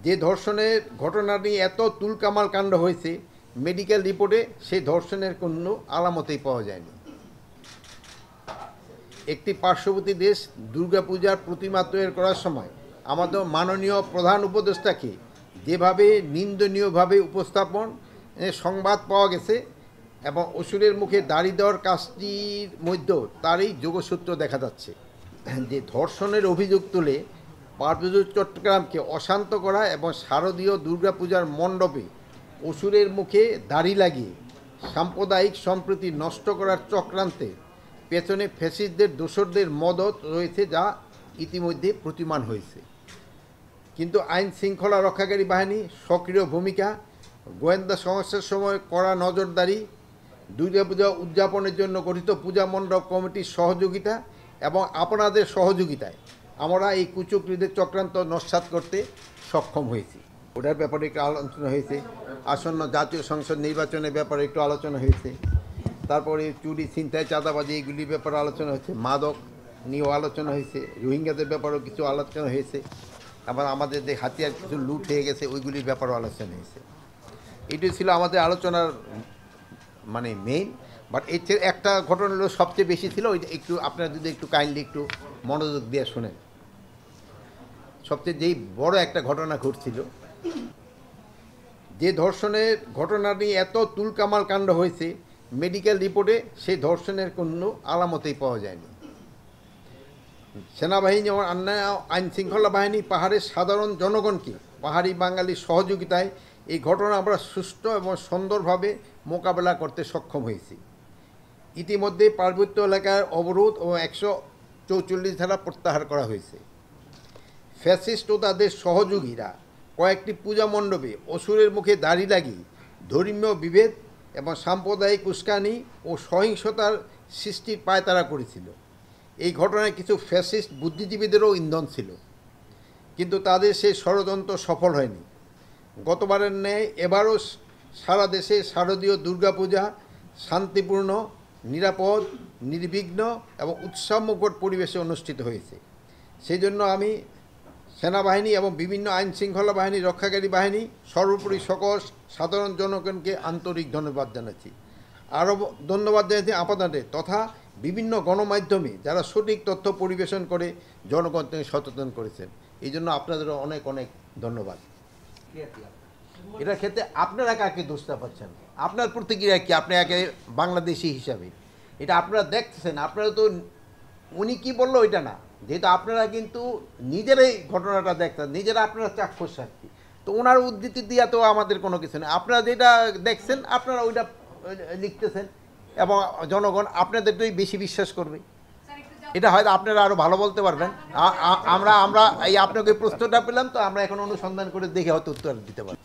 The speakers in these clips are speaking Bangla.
যে ধর্ষণের ঘটনাটি এত তুলকামাল কাণ্ড হয়েছে, মেডিকেল রিপোর্টে সেই ধর্ষণের কোনো আলামতেই পাওয়া যায়নি। একটি পার্শ্ববর্তী দেশ দুর্গাপূজার প্রতিমা তৈরি করার সময় আমাদের মাননীয় প্রধান উপদেষ্টাকে যেভাবে নিন্দনীয়ভাবে উপস্থাপন সংবাদ পাওয়া গেছে এবং অসুরের মুখে দাড়ি দেওয়ার কাজটির মধ্যেও তারই যোগসূত্র দেখা যাচ্ছে। যে ধর্ষণের অভিযোগ তুলে পার্বত্য চট্টগ্রামকে অশান্ত করা এবং শারদীয় দুর্গাপূজার মণ্ডপে অসুরের মুখে দাড়ি লাগিয়ে সাম্প্রদায়িক সম্প্রীতি নষ্ট করার চক্রান্তে পেছনে ফ্যাসিস্টদের দোসরদের মদত রয়েছে, যা ইতিমধ্যে প্রতিমান হয়েছে। কিন্তু আইন শৃঙ্খলা রক্ষাকারী বাহিনী সক্রিয় ভূমিকা, গোয়েন্দা সংস্থার সময় কড়া নজরদারি, দুর্গাপূজা উদযাপনের জন্য গঠিত পূজা মণ্ডপ কমিটির সহযোগিতা এবং আপনাদের সহযোগিতায় আমরা এই কুচক্রীদের চক্রান্ত নস্যাৎ করতে সক্ষম হয়েছি। ওটার ব্যাপারে একটু আলোচনা হয়েছে। আসন্ন জাতীয় সংসদ নির্বাচনের ব্যাপারে একটু আলোচনা হয়েছে। তারপরে চুরি, ছিনতাই, চাঁদাবাজি এইগুলির ব্যাপারে আলোচনা হয়েছে। মাদক নিয়েও আলোচনা হয়েছে। রোহিঙ্গাদের ব্যাপারেও কিছু আলোচনা হয়েছে। আবার আমাদের যে হাতিয়ার কিছু লুট হয়ে গেছে ওইগুলির ব্যাপারেও আলোচনা হয়েছে। এটাই ছিল আমাদের আলোচনার মেইন। বাট এর চেয়ে একটা ঘটনা হলো সবচেয়ে বেশি ছিল, ওইটা একটু আপনারা যদি একটু কাইন্ডলি একটু মনোযোগ দিয়ে শোনেন। সবচেয়ে যেই বড় একটা ঘটনা ঘটছিল, যে ধর্ষণের ঘটনাটি এত তুলকামাল কাণ্ড হয়েছে, মেডিকেল রিপোর্টে সেই ধর্ষণের কোনো আলামতেই পাওয়া যায়নি। সেনাবাহিনী এবং আইন শৃঙ্খলা বাহিনী পাহাড়ের সাধারণ জনগণকে পাহাড়ি বাঙালির সহযোগিতায় এই ঘটনা আমরা সুষ্ঠু এবং সুন্দরভাবে মোকাবেলা করতে সক্ষম হয়েছি। ইতিমধ্যে পার্বত্য এলাকার অবরোধ ও 144 ধারা প্রত্যাহার করা হয়েছে। ফ্যাসিস্ট ও তাদের সহযোগীরা কয়েকটি পূজা মণ্ডপে অসুরের মুখে দাড়ি লাগিয়ে ধর্মীয় বিভেদ এবং সাম্প্রদায়িক উস্কানি ও সহিংসতার সৃষ্টির পায়তারা করেছিল। এই ঘটনায় কিছু ফ্যাসিস্ট বুদ্ধিজীবীদেরও ইন্ধন ছিল, কিন্তু তাদের সেই ষড়যন্ত্র সফল হয়নি। গতবারের ন্যায় এবারও সারা দেশে শারদীয় দুর্গাপূজা শান্তিপূর্ণ, নিরাপদ, নির্বিঘ্ন এবং উৎসবমুখর পরিবেশে অনুষ্ঠিত হয়েছে। সেই জন্য আমি সেনাবাহিনী এবং বিভিন্ন আইন শৃঙ্খলা বাহিনী, রক্ষাকারী বাহিনী, সর্বোপরি সকল সাধারণ জনগণকে আন্তরিক ধন্যবাদ জানাচ্ছি। আরও ধন্যবাদ জানাচ্ছি আপনাদের তথা বিভিন্ন গণমাধ্যমে যারা সঠিক তথ্য পরিবেশন করে জনগণকে সচেতন করেছেন। এই জন্য আপনাদেরও অনেক অনেক ধন্যবাদ। এটার ক্ষেত্রে আপনারা কাকে দোষটা পাচ্ছেন? আপনার প্রতিক্রিয়া কি? আপনি একে বাংলাদেশি হিসাবে এটা আপনারা দেখতেছেন। আপনারা তো উনি কি বললো ওইটা না, যেহেতু আপনারা কিন্তু নিজেরাই ঘটনাটা দেখতেন, নিজেরা আপনারা চাক্ষুষ সাক্ষী, তো ওনার উদ্ধৃতি দিয়া তো আমাদের কোনো কিছু নেই। আপনারা যেটা দেখছেন আপনারা ওইটা লিখতেছেন এবং জনগণ আপনাদেরটাই বেশি বিশ্বাস করবে। এটা হয়তো আপনারা আরও ভালো বলতে পারবেন। আমরা এই আপনাকে প্রশ্নটা পেলাম, তো আমরা এখন অনুসন্ধান করে দেখে হয়তো উত্তর দিতে পারি।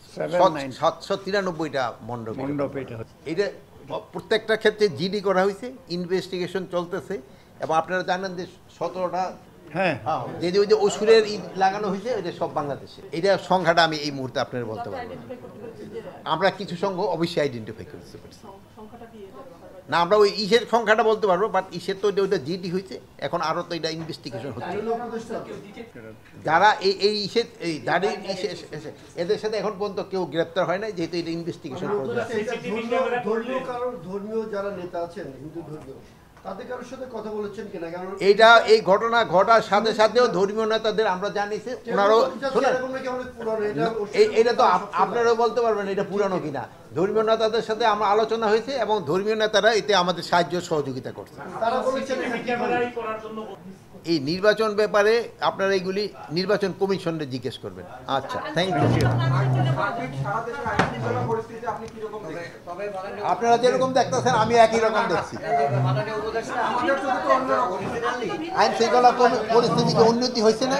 793টা মণ্ডপ, এটা প্রত্যেকটা ক্ষেত্রে জিডি করা হয়েছে, ইনভেস্টিগেশন চলতেছে। এবং আপনারা জানেন যে 17টা যে ওই যে অসুরের লাগানো হয়েছে ওইটা সব বাংলাদেশে। এটা সংখ্যাটা আমি এই মুহূর্তে আপনারা বলতে পারবো। আমরা কিছু সংখ্যা অবশ্যই আইডেন্টিফাই করতে পারছি না, আমরা ওই ইসের সংখ্যাটা বলতে পারবো, বাট ইসের তো ওইটা জিডি হয়েছে, এখন আরও তো এটা ইনভেস্টিগেশন হচ্ছে। যারা এই ইসের এই দাড়ির এদের সাথে এখন পর্যন্ত কেউ গ্রেপ্তার হয় না, যেহেতু এটা ইনভেস্টিগেশন করছে। ধর্মীয় যারা নেতা আছেন, হিন্দু ধর্মীয়, এইটা এই ঘটনা ঘটার সাথে সাথেও ধর্মীয় নেতাদের আমরা জানিয়েছি, ওনারাও এটা তো আপনারাও বলতে পারবেন এটা পুরানো কিনা। ধর্মীয় নেতাদের সাথে আমরা আলোচনা হয়েছে এবং ধর্মীয় নেতারা এতে আমাদের সাহায্য সহযোগিতা করছে। এই নির্বাচন ব্যাপারে আপনারা এইগুলি নির্বাচন কমিশনে জিজ্ঞেস করবেন। আচ্ছা, থ্যাংক ইউ। আপনারা যেরকম দেখতেছেন আমি একই রকম দেখছি। আইন শৃঙ্খলা পরিস্থিতিকে উন্নতি হয়েছে না?